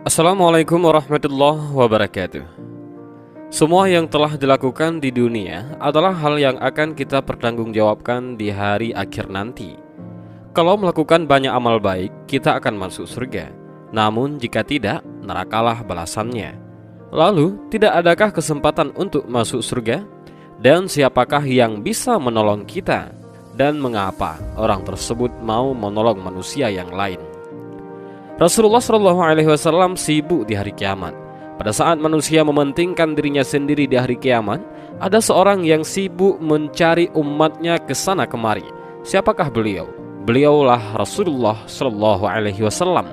Assalamualaikum warahmatullahi wabarakatuh. Semua yang telah dilakukan di dunia adalah hal yang akan kita pertanggungjawabkan di hari akhir nanti. Kalau melakukan banyak amal baik, kita akan masuk surga. Namun jika tidak, nerakalah balasannya. Lalu, tidak adakah kesempatan untuk masuk surga? Dan siapakah yang bisa menolong kita? Dan mengapa orang tersebut mau menolong manusia yang lain? Rasulullah SAW sibuk di hari kiamat. Pada saat manusia mementingkan dirinya sendiri di hari kiamat, ada seorang yang sibuk mencari umatnya ke sana kemari. Siapakah beliau? Beliaulah Rasulullah SAW.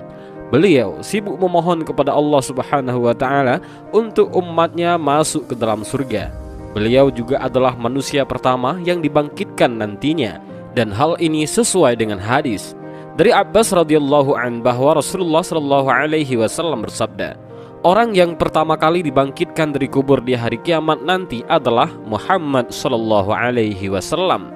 Beliau sibuk memohon kepada Allah Subhanahu wa Ta'ala untuk umatnya masuk ke dalam surga. Beliau juga adalah manusia pertama yang dibangkitkan nantinya, dan hal ini sesuai dengan hadis dari Abbas radhiyallahu an bahwa Rasulullah sallallahu alaihi wasallam bersabda, orang yang pertama kali dibangkitkan dari kubur di hari kiamat nanti adalah Muhammad sallallahu alaihi wasallam.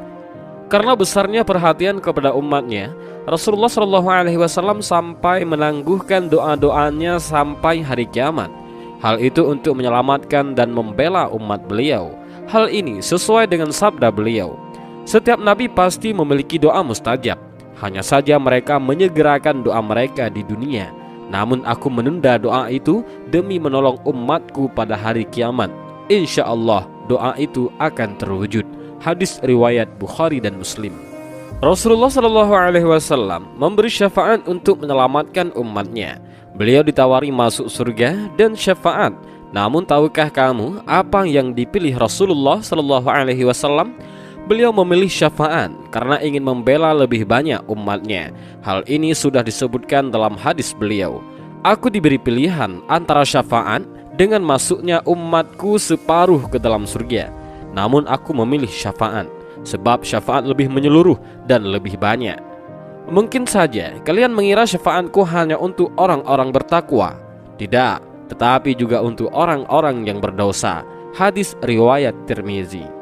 Karena besarnya perhatian kepada umatnya, Rasulullah sallallahu alaihi wasallam sampai menangguhkan doa-doanya sampai hari kiamat. Hal itu untuk menyelamatkan dan membela umat beliau. Hal ini sesuai dengan sabda beliau, setiap nabi pasti memiliki doa mustajab. Hanya saja mereka menyegerakan doa mereka di dunia. Namun aku menunda doa itu demi menolong umatku pada hari kiamat. Insya Allah doa itu akan terwujud. Hadis riwayat Bukhari dan Muslim. Rasulullah SAW memberi syafaat untuk menyelamatkan umatnya. Beliau ditawari masuk surga dan syafaat. Namun tahukah kamu apa yang dipilih Rasulullah SAW? Beliau memilih syafaat karena ingin membela lebih banyak umatnya. Hal ini sudah disebutkan dalam hadis beliau. Aku diberi pilihan antara syafaat dengan masuknya umatku separuh ke dalam surga. Namun aku memilih syafaat, sebab syafaat lebih menyeluruh dan lebih banyak. Mungkin saja kalian mengira syafaatku hanya untuk orang-orang bertakwa. Tidak, tetapi juga untuk orang-orang yang berdosa. Hadis riwayat Tirmizi.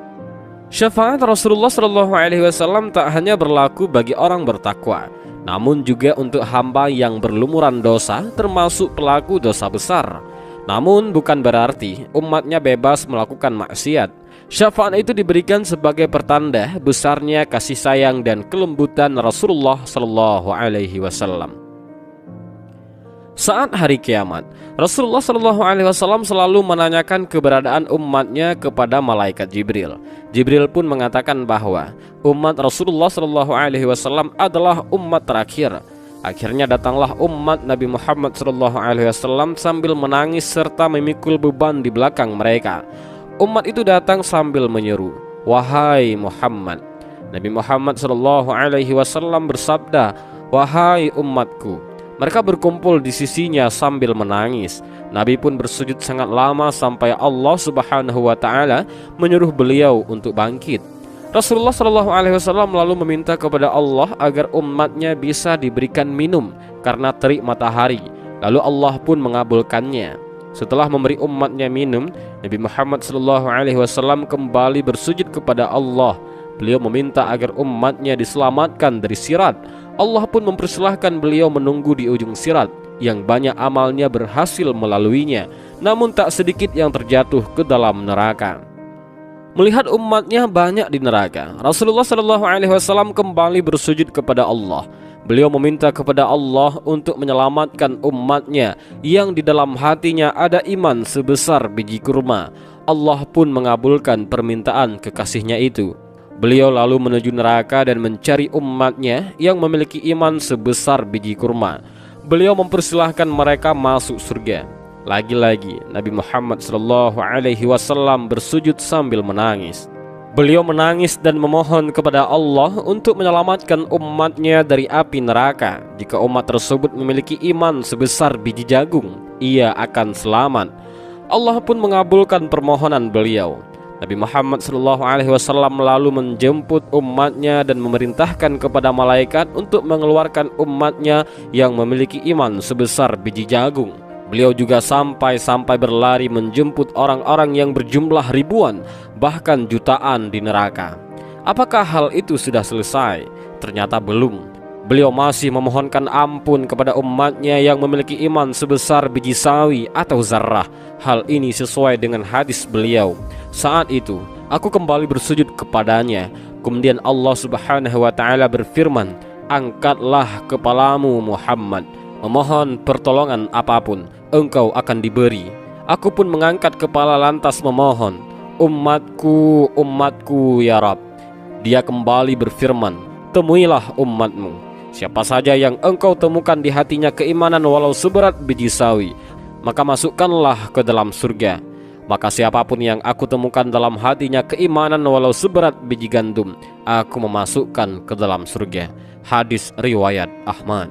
Syafaat Rasulullah SAW tak hanya berlaku bagi orang bertakwa, namun juga untuk hamba yang berlumuran dosa, termasuk pelaku dosa besar. Namun bukan berarti umatnya bebas melakukan maksiat. Syafaat itu diberikan sebagai pertanda besarnya kasih sayang dan kelembutan Rasulullah SAW. Saat hari kiamat, Rasulullah SAW selalu menanyakan keberadaan umatnya kepada malaikat Jibril. Jibril pun mengatakan bahwa umat Rasulullah SAW adalah umat terakhir. Akhirnya datanglah umat Nabi Muhammad SAW sambil menangis serta memikul beban di belakang mereka. Umat itu datang sambil menyeru, "Wahai Muhammad." Nabi Muhammad SAW bersabda, "Wahai umatku." Mereka berkumpul di sisinya sambil menangis. Nabi pun bersujud sangat lama sampai Allah Subhanahu wa Ta'ala menyuruh beliau untuk bangkit. Rasulullah SAW lalu meminta kepada Allah agar umatnya bisa diberikan minum karena terik matahari. Lalu Allah pun mengabulkannya. Setelah memberi umatnya minum, Nabi Muhammad SAW kembali bersujud kepada Allah. Beliau meminta agar umatnya diselamatkan dari sirat. Allah pun mempersilahkan beliau menunggu di ujung sirat yang banyak amalnya berhasil melaluinya, namun tak sedikit yang terjatuh ke dalam neraka. Melihat umatnya banyak di neraka, Rasulullah SAW kembali bersujud kepada Allah. Beliau meminta kepada Allah untuk menyelamatkan umatnya yang di dalam hatinya ada iman sebesar biji kurma. Allah pun mengabulkan permintaan kekasihnya itu. Beliau lalu menuju neraka dan mencari umatnya yang memiliki iman sebesar biji kurma. Beliau mempersilahkan mereka masuk surga. Lagi-lagi Nabi Muhammad SAW bersujud sambil menangis. Beliau menangis dan memohon kepada Allah untuk menyelamatkan umatnya dari api neraka. Jika umat tersebut memiliki iman sebesar biji jagung, ia akan selamat. Allah pun mengabulkan permohonan beliau. Nabi Muhammad SAW lalu menjemput umatnya dan memerintahkan kepada malaikat untuk mengeluarkan umatnya yang memiliki iman sebesar biji jagung. Beliau juga sampai berlari menjemput orang-orang yang berjumlah ribuan, bahkan jutaan di neraka. Apakah hal itu sudah selesai? Ternyata belum. Beliau masih memohonkan ampun kepada umatnya yang memiliki iman sebesar biji sawi atau zarrah. Hal ini sesuai dengan hadis beliau. Saat itu aku kembali bersujud kepadanya. Kemudian Allah Subhanahu wa ta'ala berfirman, angkatlah kepalamu Muhammad, memohon pertolongan apapun engkau akan diberi. Aku pun mengangkat kepala lantas memohon, umatku, umatku ya Rab. Dia kembali berfirman, temuilah umatmu. Siapa saja yang engkau temukan di hatinya keimanan walau seberat biji sawi, maka masukkanlah ke dalam surga. Maka siapapun yang aku temukan dalam hatinya keimanan walau seberat biji gandum, aku memasukkan ke dalam surga. Hadis riwayat Ahmad.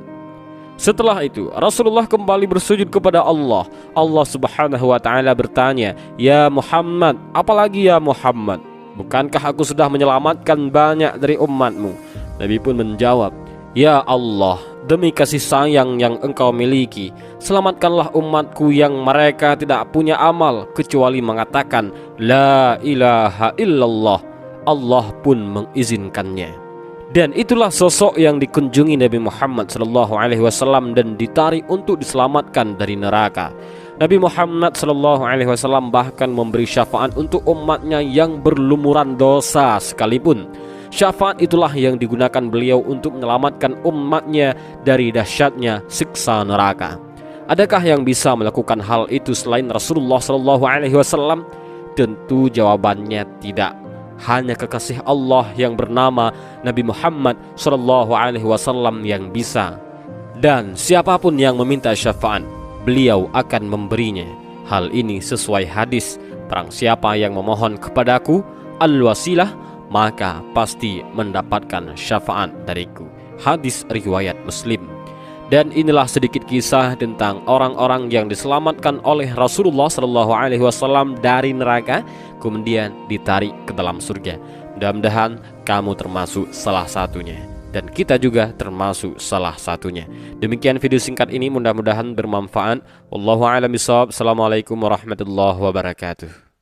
Setelah itu Rasulullah kembali bersujud kepada Allah. Allah Subhanahu wa ta'ala bertanya, ya Muhammad, apalagi ya Muhammad? Bukankah aku sudah menyelamatkan banyak dari umatmu? Nabi pun menjawab, ya Allah, demi kasih sayang yang engkau miliki, selamatkanlah umatku yang mereka tidak punya amal kecuali mengatakan la ilaha illallah. Allah pun mengizinkannya. Dan itulah sosok yang dikunjungi Nabi Muhammad SAW dan ditarik untuk diselamatkan dari neraka. Nabi Muhammad SAW bahkan memberi syafaat untuk umatnya yang berlumuran dosa sekalipun. Syafaat itulah yang digunakan beliau untuk menyelamatkan umatnya dari dahsyatnya siksa neraka. Adakah yang bisa melakukan hal itu selain Rasulullah SAW? Tentu jawabannya tidak. Hanya kekasih Allah yang bernama Nabi Muhammad SAW yang bisa. Dan siapapun yang meminta syafaat, beliau akan memberinya. Hal ini sesuai hadis, barang siapa yang memohon kepadaku al-wasilah, maka pasti mendapatkan syafaat dariku. Hadis riwayat Muslim. Dan inilah sedikit kisah tentang orang-orang yang diselamatkan oleh Rasulullah SAW dari neraka, kemudian ditarik ke dalam surga. Mudah-mudahan kamu termasuk salah satunya, dan kita juga termasuk salah satunya. Demikian video singkat ini, mudah-mudahan bermanfaat. Wallahu a'lam bishawab. Assalamualaikum warahmatullahi wabarakatuh.